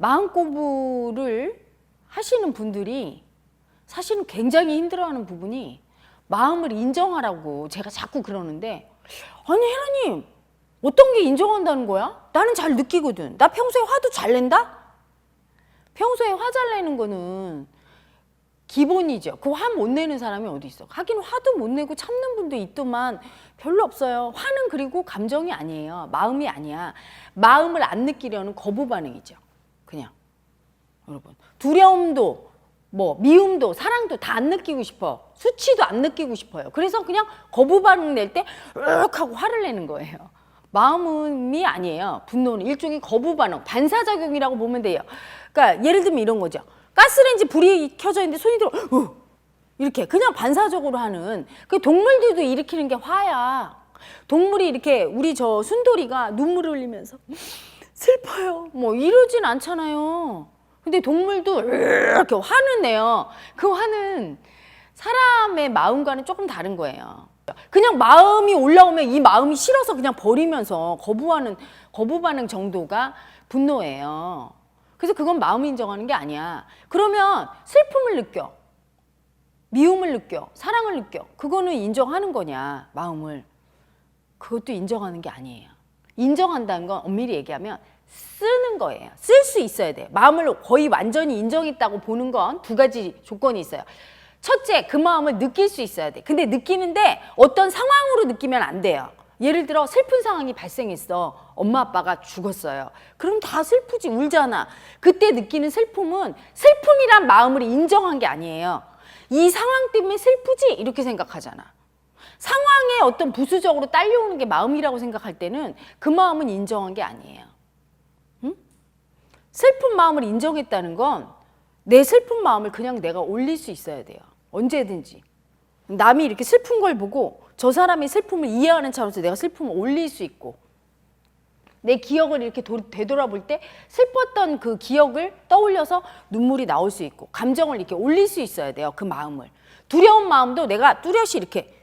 마음 공부를 하시는 분들이 사실은 굉장히 힘들어하는 부분이 마음을 인정하라고 제가 자꾸 그러는데, 아니 혜라님 어떤 게 인정한다는 거야? 나는 잘 느끼거든. 나 평소에 화도 잘 낸다? 평소에 화 잘 내는 거는 기본이죠. 그 화 못 내는 사람이 어디 있어? 하긴 화도 못 내고 참는 분도 있더만 별로 없어요. 화는 그리고 감정이 아니에요. 마음이 아니야. 마음을 안 느끼려는 거부 반응이죠. 그냥 여러분 두려움도 뭐 미움도 사랑도 다 안 느끼고 싶어. 수치도 안 느끼고 싶어요. 그래서 그냥 거부 반응 낼 때 으악 하고 화를 내는 거예요. 마음이 아니에요. 분노는 일종의 거부 반응, 반사작용이라고 보면 돼요. 그러니까 예를 들면 이런 거죠. 가스레인지 불이 켜져 있는데 손이 들어 이렇게 그냥 반사적으로 하는, 그 동물들도 일으키는 게 화야. 동물이 이렇게 우리 저 순돌이가 눈물을 흘리면서 슬퍼요 뭐 이러진 않잖아요. 근데 동물도 이렇게 화는 내요. 그 화는 사람의 마음과는 조금 다른 거예요. 그냥 마음이 올라오면 이 마음이 싫어서 그냥 버리면서 거부하는 거부 반응 정도가 분노예요. 그래서 그건 마음 인정하는 게 아니야. 그러면 슬픔을 느껴, 미움을 느껴, 사랑을 느껴. 그거는 인정하는 거냐, 마음을. 그것도 인정하는 게 아니에요. 인정한다는 건 엄밀히 얘기하면 쓰는 거예요. 쓸 수 있어야 돼요. 마음을 거의 완전히 인정했다고 보는 건 두 가지 조건이 있어요. 첫째, 그 마음을 느낄 수 있어야 돼. 근데 느끼는데 어떤 상황으로 느끼면 안 돼요. 예를 들어 슬픈 상황이 발생했어. 엄마 아빠가 죽었어요. 그럼 다 슬프지, 울잖아. 그때 느끼는 슬픔은 슬픔이란 마음을 인정한 게 아니에요. 이 상황 때문에 슬프지 이렇게 생각하잖아. 상황에 어떤 부수적으로 딸려오는 게 마음이라고 생각할 때는 그 마음은 인정한 게 아니에요. 응? 슬픈 마음을 인정했다는 건 내 슬픈 마음을 그냥 내가 올릴 수 있어야 돼요. 언제든지. 남이 이렇게 슬픈 걸 보고 저 사람의 슬픔을 이해하는 차원에서 내가 슬픔을 올릴 수 있고, 내 기억을 이렇게 되돌아볼 때 슬펐던 그 기억을 떠올려서 눈물이 나올 수 있고, 감정을 이렇게 올릴 수 있어야 돼요. 그 마음을. 두려운 마음도 내가 뚜렷이 이렇게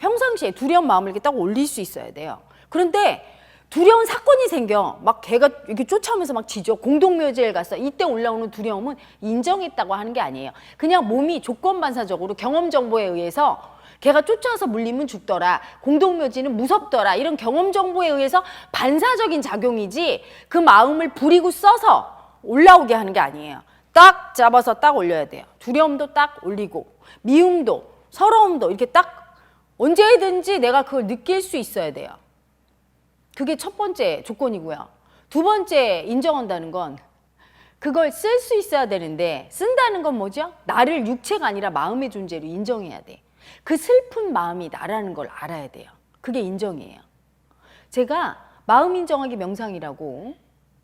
평상시에 두려운 마음을 이렇게 딱 올릴 수 있어야 돼요. 그런데 두려운 사건이 생겨. 막 걔가 이렇게 쫓아오면서 막 지져. 공동묘지에 갔어. 이때 올라오는 두려움은 인정했다고 하는 게 아니에요. 그냥 몸이 조건반사적으로 경험 정보에 의해서 걔가 쫓아와서 물리면 죽더라, 공동묘지는 무섭더라, 이런 경험 정보에 의해서 반사적인 작용이지 그 마음을 부리고 써서 올라오게 하는 게 아니에요. 딱 잡아서 딱 올려야 돼요. 두려움도 딱 올리고, 미움도, 서러움도 이렇게 딱 언제든지 내가 그걸 느낄 수 있어야 돼요. 그게 첫 번째 조건이고요. 두 번째 인정한다는 건 그걸 쓸 수 있어야 되는데, 쓴다는 건 뭐죠? 나를 육체가 아니라 마음의 존재로 인정해야 돼. 그 슬픈 마음이 나라는 걸 알아야 돼요. 그게 인정이에요. 제가 마음 인정하기 명상이라고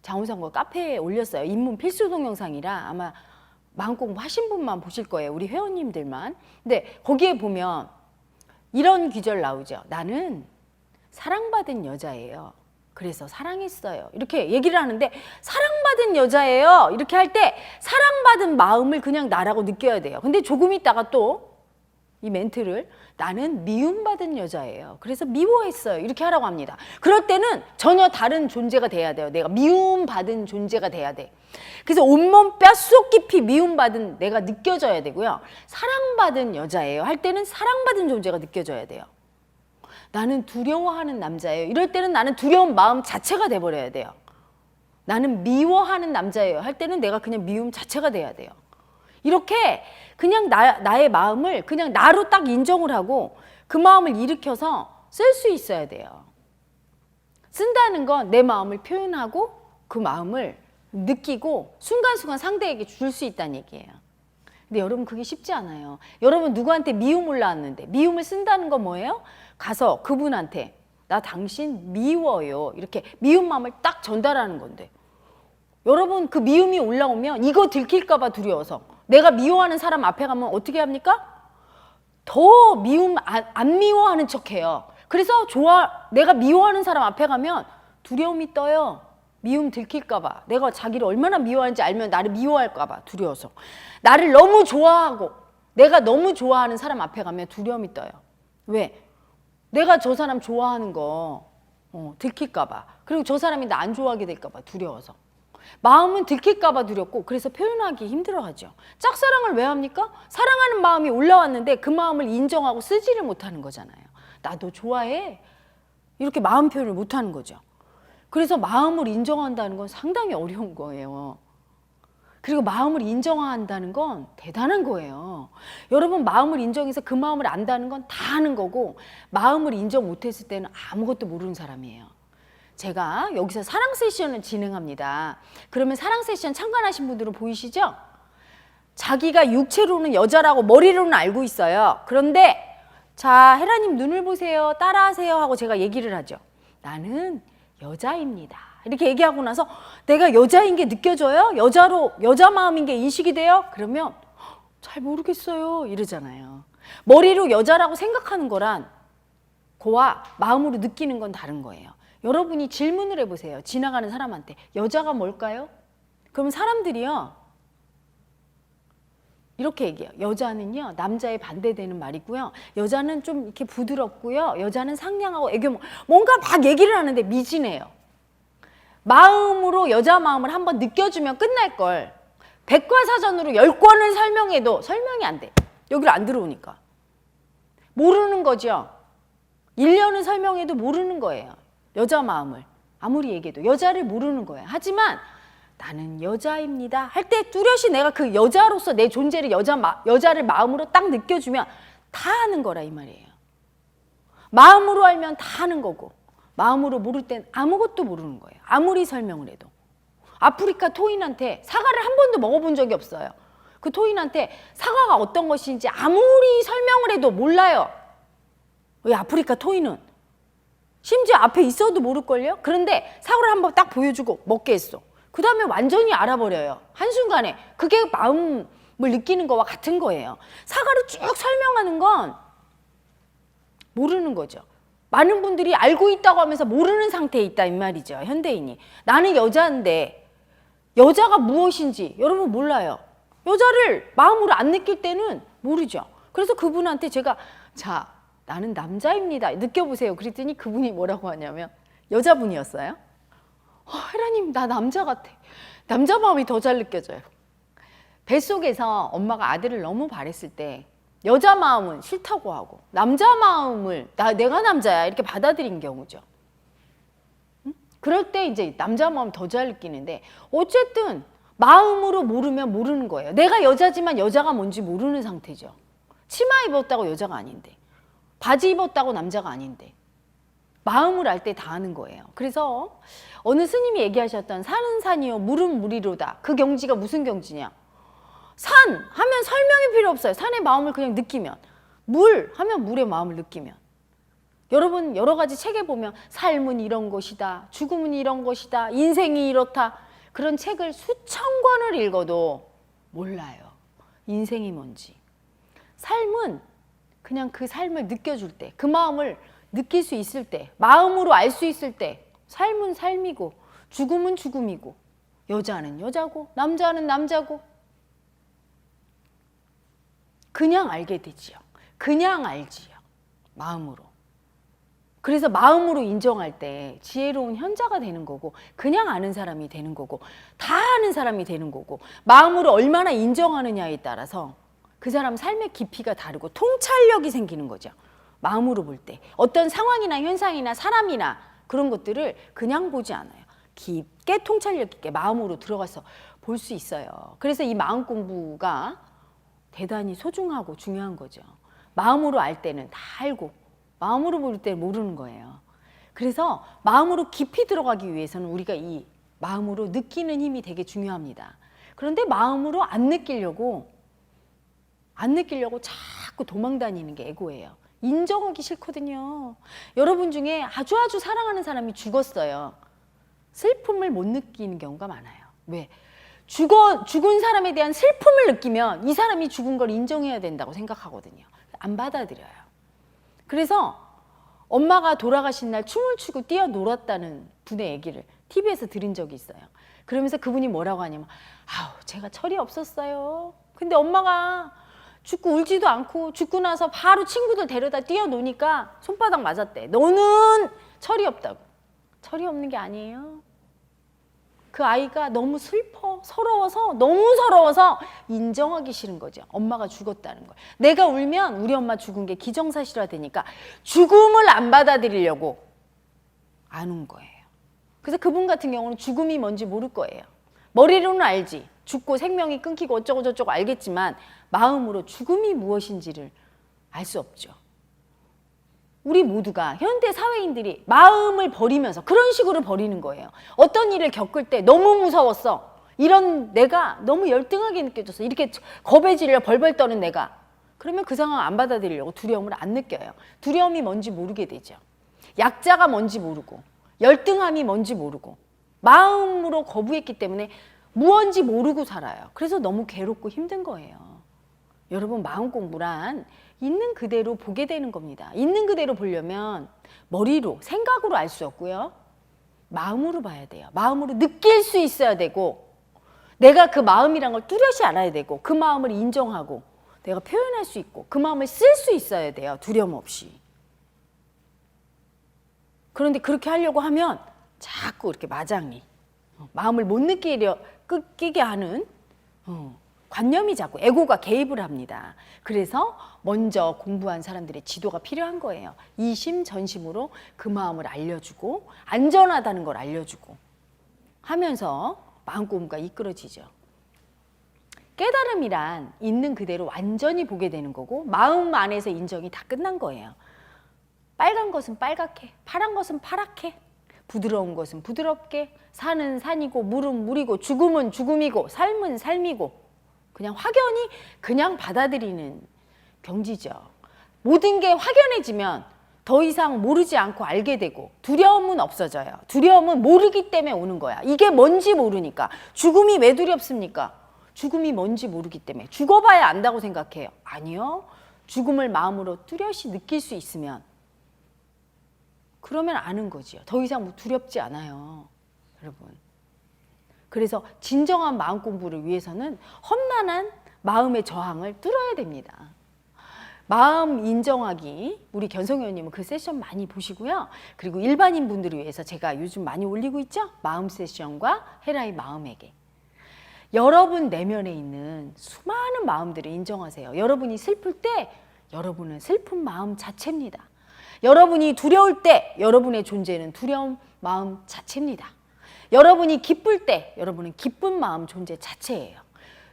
장우상과 카페에 올렸어요. 입문 필수 동영상이라 아마 마음 공부 하신 분만 보실 거예요. 우리 회원님들만. 근데 거기에 보면 이런 귀절 나오죠. 나는 사랑받은 여자예요. 그래서 사랑했어요. 이렇게 얘기를 하는데, 사랑받은 여자예요 이렇게 할 때 사랑받은 마음을 그냥 나라고 느껴야 돼요. 근데 조금 있다가 또 이 멘트를, 나는 미움받은 여자예요. 그래서 미워했어요. 이렇게 하라고 합니다. 그럴 때는 전혀 다른 존재가 돼야 돼요. 내가 미움받은 존재가 돼야 돼. 그래서 온몸 뼛속 깊이 미움받은 내가 느껴져야 되고요. 사랑받은 여자예요 할 때는 사랑받은 존재가 느껴져야 돼요. 나는 두려워하는 남자예요 이럴 때는 나는 두려운 마음 자체가 돼버려야 돼요. 나는 미워하는 남자예요 할 때는 내가 그냥 미움 자체가 돼야 돼요. 이렇게 그냥 나의 마음을 그냥 나로 딱 인정을 하고 그 마음을 일으켜서 쓸 수 있어야 돼요. 쓴다는 건 내 마음을 표현하고 그 마음을 느끼고 순간순간 상대에게 줄 수 있다는 얘기예요. 근데 여러분 그게 쉽지 않아요. 여러분 누구한테 미움 올라왔는데 미움을 쓴다는 건 뭐예요? 가서 그분한테 나 당신 미워요 이렇게 미움 마음을 딱 전달하는 건데, 여러분 그 미움이 올라오면 이거 들킬까 봐 두려워서 내가 미워하는 사람 앞에 가면 어떻게 합니까? 더 미움 안 미워하는 척해요. 그래서 내가 미워하는 사람 앞에 가면 두려움이 떠요. 미움 들킬까 봐. 내가 자기를 얼마나 미워하는지 알면 나를 미워할까 봐 두려워서. 나를 너무 좋아하고 내가 너무 좋아하는 사람 앞에 가면 두려움이 떠요. 왜? 내가 저 사람 좋아하는 거 들킬까 봐. 그리고 저 사람이 나 안 좋아하게 될까 봐 두려워서. 마음은 들킬까봐 두렵고 그래서 표현하기 힘들어하죠. 짝사랑을 왜 합니까? 사랑하는 마음이 올라왔는데 그 마음을 인정하고 쓰지를 못하는 거잖아요. 나도 좋아해. 이렇게 마음 표현을 못하는 거죠. 그래서 마음을 인정한다는 건 상당히 어려운 거예요. 그리고 마음을 인정한다는 건 대단한 거예요. 여러분 마음을 인정해서 그 마음을 안다는 건 다 아는 거고 마음을 인정 못했을 때는 아무것도 모르는 사람이에요. 제가 여기서 사랑 세션을 진행합니다. 그러면 사랑 세션 참관하신 분들은 보이시죠? 자기가 육체로는 여자라고 머리로는 알고 있어요. 그런데 자, 헤라님 눈을 보세요. 따라하세요 하고 제가 얘기를 하죠. 나는 여자입니다. 이렇게 얘기하고 나서 내가 여자인 게 느껴져요? 여자 마음인 게 인식이 돼요? 그러면 잘 모르겠어요 이러잖아요. 머리로 여자라고 생각하는 거란 그와 마음으로 느끼는 건 다른 거예요. 여러분이 질문을 해보세요. 지나가는 사람한테 여자가 뭘까요? 그러면 사람들이요 이렇게 얘기해요. 여자는요 남자에 반대되는 말이고요. 여자는 좀 이렇게 부드럽고요. 여자는 상냥하고 애교 뭔가 막 얘기를 하는데 미진해요. 마음으로 여자 마음을 한번 느껴주면 끝날 걸 백과사전으로 10권을 설명해도 설명이 안 돼. 여기를 안 들어오니까. 모르는 거죠. 1년을 설명해도 모르는 거예요. 여자 마음을. 아무리 얘기해도 여자를 모르는 거예요. 하지만 나는 여자입니다 할 때 뚜렷이 내가 그 여자로서 내 존재를 여자를 마음으로 딱 느껴주면 다 아는 거라 이 말이에요. 마음으로 알면 다 아는 거고 마음으로 모를 땐 아무것도 모르는 거예요. 아무리 설명을 해도. 아프리카 토인한테 사과를 한 번도 먹어본 적이 없어요. 그 토인한테 사과가 어떤 것인지 아무리 설명을 해도 몰라요. 왜 아프리카 토인은? 심지어 앞에 있어도 모를걸요? 그런데 사과를 한번 딱 보여주고 먹게 했어. 그 다음에 완전히 알아버려요. 한순간에. 그게 마음을 느끼는 거와 같은 거예요. 사과를 쭉 설명하는 건 모르는 거죠. 많은 분들이 알고 있다고 하면서 모르는 상태에 있다 이 말이죠. 현대인이. 나는 여자인데 여자가 무엇인지 여러분 몰라요. 여자를 마음으로 안 느낄 때는 모르죠. 그래서 그분한테 제가 자 나는 남자입니다. 느껴보세요. 그랬더니 그분이 뭐라고 하냐면 여자분이었어요. 헤라님 나 남자 같아. 남자 마음이 더 잘 느껴져요. 뱃속에서 엄마가 아들을 너무 바랬을 때 여자 마음은 싫다고 하고 남자 마음을 내가 남자야 이렇게 받아들인 경우죠. 그럴 때 이제 남자 마음 더 잘 느끼는데 어쨌든 마음으로 모르면 모르는 거예요. 내가 여자지만 여자가 뭔지 모르는 상태죠. 치마 입었다고 여자가 아닌데 바지 입었다고 남자가 아닌데 마음을 알 때 다 아는 거예요. 그래서 어느 스님이 얘기하셨던 산은 산이요 물은 물이로다. 그 경지가 무슨 경지냐. 산 하면 설명이 필요 없어요. 산의 마음을 그냥 느끼면. 물 하면 물의 마음을 느끼면. 여러분 여러 가지 책에 보면 삶은 이런 것이다. 죽음은 이런 것이다. 인생이 이렇다. 그런 책을 수천 권을 읽어도 몰라요. 인생이 뭔지. 삶은 그냥 그 삶을 느껴줄 때, 그 마음을 느낄 수 있을 때, 마음으로 알 수 있을 때 삶은 삶이고 죽음은 죽음이고 여자는 여자고 남자는 남자고 그냥 알게 되지요. 그냥 알지요. 마음으로. 그래서 마음으로 인정할 때 지혜로운 현자가 되는 거고 그냥 아는 사람이 되는 거고 다 아는 사람이 되는 거고 마음으로 얼마나 인정하느냐에 따라서 그 사람 삶의 깊이가 다르고 통찰력이 생기는 거죠. 마음으로 볼 때 어떤 상황이나 현상이나 사람이나 그런 것들을 그냥 보지 않아요. 깊게 통찰력 있게 마음으로 들어가서 볼 수 있어요. 그래서 이 마음 공부가 대단히 소중하고 중요한 거죠. 마음으로 알 때는 다 알고 마음으로 볼 때 모르는 거예요. 그래서 마음으로 깊이 들어가기 위해서는 우리가 이 마음으로 느끼는 힘이 되게 중요합니다. 그런데 마음으로 안 느끼려고 자꾸 도망다니는 게 에고예요. 인정하기 싫거든요. 여러분 중에 아주 사랑하는 사람이 죽었어요. 슬픔을 못 느끼는 경우가 많아요. 왜? 죽은 사람에 대한 슬픔을 느끼면 이 사람이 죽은 걸 인정해야 된다고 생각하거든요. 안 받아들여요. 그래서 엄마가 돌아가신 날 춤을 추고 뛰어놀았다는 분의 얘기를 TV에서 들은 적이 있어요. 그러면서 그분이 뭐라고 하냐면 제가 철이 없었어요. 근데 엄마가 죽고 울지도 않고 죽고 나서 바로 친구들 데려다 뛰어노니까 손바닥 맞았대. 너는 철이 없다고. 철이 없는 게 아니에요. 그 아이가 너무 슬퍼, 너무 서러워서 인정하기 싫은 거죠. 엄마가 죽었다는 걸. 내가 울면 우리 엄마 죽은 게 기정사실화 되니까 죽음을 안 받아들이려고 안 운 거예요. 그래서 그분 같은 경우는 죽음이 뭔지 모를 거예요. 머리로는 알지. 죽고 생명이 끊기고 어쩌고 저쩌고 알겠지만 마음으로 죽음이 무엇인지를 알 수 없죠. 우리 모두가 현대 사회인들이 마음을 버리면서 그런 식으로 버리는 거예요. 어떤 일을 겪을 때 너무 무서웠어. 이런 내가 너무 열등하게 느껴져서 이렇게 겁에 질려 벌벌 떠는 내가. 그러면 그 상황 안 받아들이려고 두려움을 안 느껴요. 두려움이 뭔지 모르게 되죠. 약자가 뭔지 모르고 열등함이 뭔지 모르고 마음으로 거부했기 때문에 무언지 모르고 살아요. 그래서 너무 괴롭고 힘든 거예요. 여러분, 마음 공부란 있는 그대로 보게 되는 겁니다. 있는 그대로 보려면 머리로, 생각으로 알 수 없고요. 마음으로 봐야 돼요. 마음으로 느낄 수 있어야 되고 내가 그 마음이란 걸 뚜렷이 알아야 되고 그 마음을 인정하고 내가 표현할 수 있고 그 마음을 쓸 수 있어야 돼요. 두려움 없이. 그런데 그렇게 하려고 하면 자꾸 이렇게 마장이 마음을 못 느끼게 하는 관념이 자꾸 에고가 개입을 합니다. 그래서 먼저 공부한 사람들의 지도가 필요한 거예요. 이심전심으로 그 마음을 알려주고 안전하다는 걸 알려주고 하면서 마음 공부가 이끌어지죠. 깨달음이란 있는 그대로 완전히 보게 되는 거고 마음 안에서 인정이 다 끝난 거예요. 빨간 것은 빨갛게, 파란 것은 파랗게, 부드러운 것은 부드럽게, 산은 산이고 물은 물이고 죽음은 죽음이고 삶은 삶이고 그냥 확연히 그냥 받아들이는 경지죠. 모든 게 확연해지면 더 이상 모르지 않고 알게 되고 두려움은 없어져요. 두려움은 모르기 때문에 오는 거야. 이게 뭔지 모르니까. 죽음이 왜 두렵습니까? 죽음이 뭔지 모르기 때문에. 죽어봐야 안다고 생각해요. 아니요. 죽음을 마음으로 뚜렷이 느낄 수 있으면 그러면 아는 거지요. 더 이상 두렵지 않아요. 여러분. 그래서 진정한 마음 공부를 위해서는 험난한 마음의 저항을 뚫어야 됩니다. 마음 인정하기, 우리 견성 의원님은 그 세션 많이 보시고요. 그리고 일반인 분들을 위해서 제가 요즘 많이 올리고 있죠. 마음 세션과 헤라의 마음에게. 여러분 내면에 있는 수많은 마음들을 인정하세요. 여러분이 슬플 때 여러분은 슬픈 마음 자체입니다. 여러분이 두려울 때 여러분의 존재는 두려운 마음 자체입니다. 여러분이 기쁠 때 여러분은 기쁜 마음 존재 자체예요.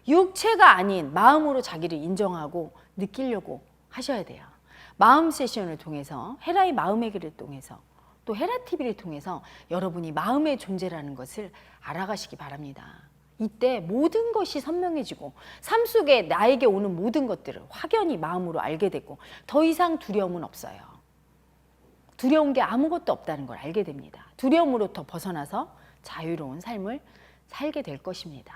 육체가 아닌 마음으로 자기를 인정하고 느끼려고 하셔야 돼요. 마음 세션을 통해서 헤라의 마음에게를 통해서 또 헤라TV를 통해서 여러분이 마음의 존재라는 것을 알아가시기 바랍니다. 이때 모든 것이 선명해지고 삶 속에 나에게 오는 모든 것들을 확연히 마음으로 알게 되고 더 이상 두려움은 없어요. 두려운 게 아무것도 없다는 걸 알게 됩니다. 두려움으로부터 벗어나서 자유로운 삶을 살게 될 것입니다.